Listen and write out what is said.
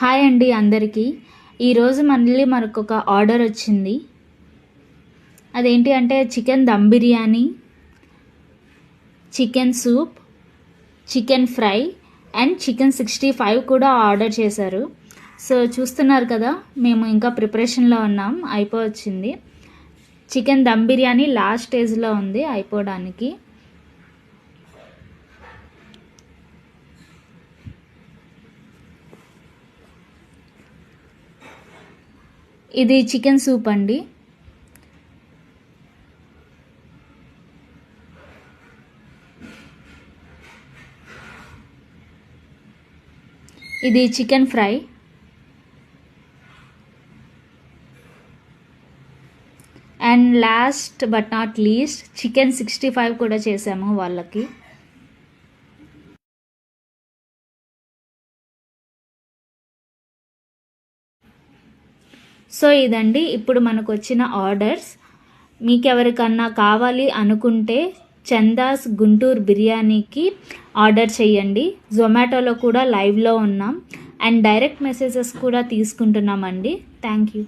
Hi అండి అందరికీ. ఈరోజు మళ్ళీ మనకొక ఆర్డర్ వచ్చింది. అదేంటి అంటే chicken dum biryani, chicken soup, chicken fry and chicken 65 కూడా ఆర్డర్ చేశారు. సో చూస్తున్నారు కదా, మేము ఇంకా ప్రిపరేషన్లో ఉన్నాం, అయిపోవచ్చింది. చికెన్ దమ్ బిర్యానీ లాస్ట్ స్టేజ్లో ఉంది అయిపోవడానికి. ఇది చికెన్ సూప్ అండి. ఇది chicken fry and last but not least chicken 65 కూడా చేసాము వాళ్ళకి. సో ఇదండి ఇప్పుడు మనకు వచ్చిన ఆర్డర్స్. మీకు ఎవరికన్నా కావాలి అనుకుంటే చందాస్ గుంటూరు బిర్యానీకి ఆర్డర్ చేయండి. జొమాటోలో కూడా లైవ్లో ఉన్నాం అండ్ డైరెక్ట్ మెసేజెస్ కూడా తీసుకుంటున్నామండి. Thank you.